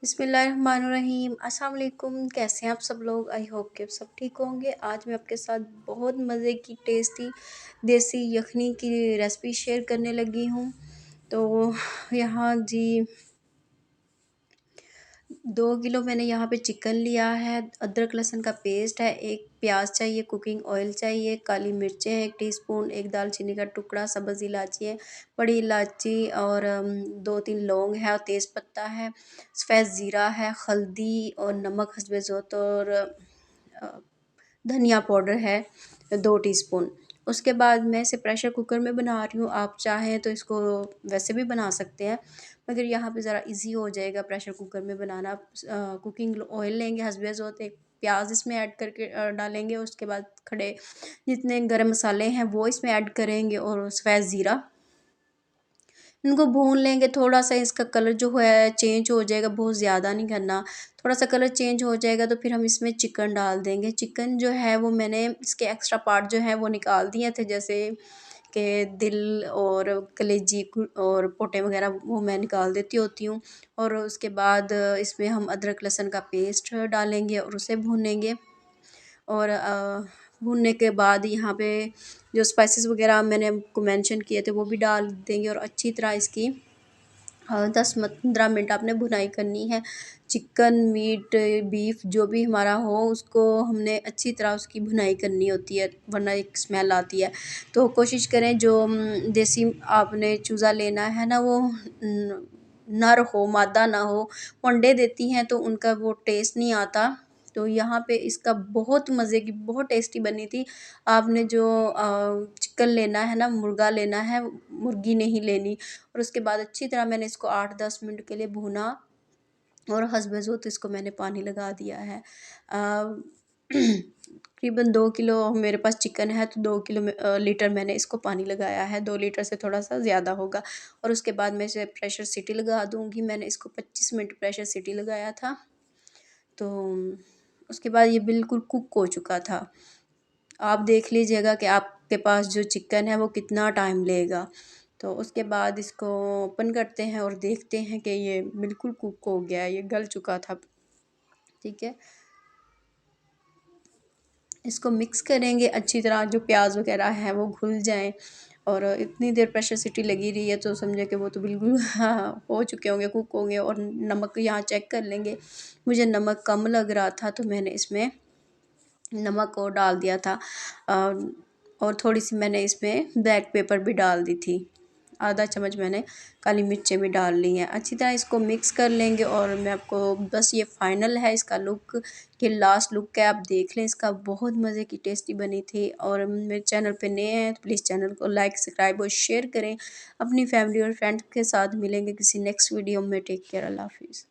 बिस्मिल्लाहिर्रहमानिर्रहीम। अस्सलाम वालेकुम। कैसे हैं आप सब लोग? आई होप कि सब ठीक होंगे। आज मैं आपके साथ बहुत मज़े की टेस्टी देसी यखनी की रेसिपी शेयर करने लगी हूँ। तो यहाँ जी 2 किलो मैंने यहाँ पे चिकन लिया है, अदरक लहसुन का पेस्ट है, एक प्याज चाहिए, कुकिंग ऑयल चाहिए, काली मिर्चें हैं 1 टीस्पून, एक दालचीनी का टुकड़ा, सब्ज़ इलायची है, बड़ी इलायची और 2-3 लौंग है और तेज़ पत्ता है, सफ़ेद ज़ीरा है, हल्दी और नमक हस्बे ज़ौक़ और धनिया पाउडर है 2 टीस्पून। उसके बाद मैं इसे प्रेशर कुकर में बना रही हूँ। आप चाहें तो इसको वैसे भी बना सकते हैं, मगर यहाँ पे ज़रा इजी हो जाएगा प्रेशर कुकर में बनाना। कुकिंग ऑयल लेंगे हस्बे ज़ौक़, एक प्याज इसमें ऐड करके डालेंगे। उसके बाद खड़े जितने गरम मसाले हैं वो इसमें ऐड करेंगे और सफ़ेद ज़ीरा, इनको भून लेंगे। थोड़ा सा इसका कलर जो है चेंज हो जाएगा, बहुत ज़्यादा नहीं करना। थोड़ा सा कलर चेंज हो जाएगा तो फिर हम इसमें चिकन डाल देंगे। चिकन जो है वो मैंने इसके एक्स्ट्रा पार्ट जो है वो निकाल दिए थे, जैसे कि दिल और कलेजी और पोटे वगैरह वो मैं निकाल देती होती हूँ। और उसके बाद इसमें हम अदरक लहसुन का पेस्ट डालेंगे और उसे भूनेंगे। और भूनने के बाद यहाँ पे जो स्पाइसेस वगैरह मैंने आपको मेंशन किए थे वो भी डाल देंगे और अच्छी तरह इसकी 10-15 मिनट आपने भुनाई करनी है। चिकन, मीट, बीफ जो भी हमारा हो उसको हमने अच्छी तरह उसकी भुनाई करनी होती है, वरना एक स्मेल आती है। तो कोशिश करें जो देसी आपने चूज़ा लेना है ना वो नर हो, मादा ना हो। वो अंडे देती हैं तो उनका वो टेस्ट नहीं आता। तो यहाँ पे इसका बहुत मज़े की बहुत टेस्टी बनी थी। आपने जो चिकन लेना है ना, मुर्गा लेना है, मुर्गी नहीं लेनी। और उसके बाद अच्छी तरह मैंने इसको 8-10 मिनट के लिए भूना और हस्बे-ज़ौक़ इसको मैंने पानी लगा दिया है। तकरीबन 2 किलो मेरे पास चिकन है तो 2 किलो लीटर मैंने इसको पानी लगाया है, 2 लीटर से थोड़ा सा ज़्यादा होगा। और उसके बाद मैं इसे प्रेशर सीटी लगा दूँगी। मैंने इसको 25 मिनट प्रेशर सीटी लगाया था। तो उसके बाद ये बिल्कुल कुक हो चुका था। आप देख लीजिएगा कि आपके पास जो चिकन है वो कितना टाइम लेगा। तो उसके बाद इसको ओपन करते हैं और देखते हैं कि ये बिल्कुल कुक हो गया है, ये गल चुका था। ठीक है, इसको मिक्स करेंगे अच्छी तरह, जो प्याज वगैरह है वो घुल जाएं। और इतनी देर प्रेशर सीटी लगी रही है तो समझे कि वो तो बिल्कुल हाँ, हो चुके होंगे, कुक होंगे। और नमक यहाँ चेक कर लेंगे। मुझे नमक कम लग रहा था तो मैंने इसमें नमक और डाल दिया था। और थोड़ी सी मैंने इसमें ब्लैक पेपर भी डाल दी थी, आधा चम्मच मैंने काली मिर्चें भी डाल ली हैं। अच्छी तरह इसको मिक्स कर लेंगे। और मैं आपको बस ये फाइनल है इसका लुक, कि लास्ट लुक है, आप देख लें इसका। बहुत मज़े की टेस्टी बनी थी। और मेरे चैनल पे नए हैं तो प्लीज़ चैनल को लाइक, सब्सक्राइब और शेयर करें। अपनी फैमिली और फ्रेंड्स के साथ मिलेंगे किसी नेक्स्ट वीडियो में। टेक केयर, अल्लाह हाफिज़।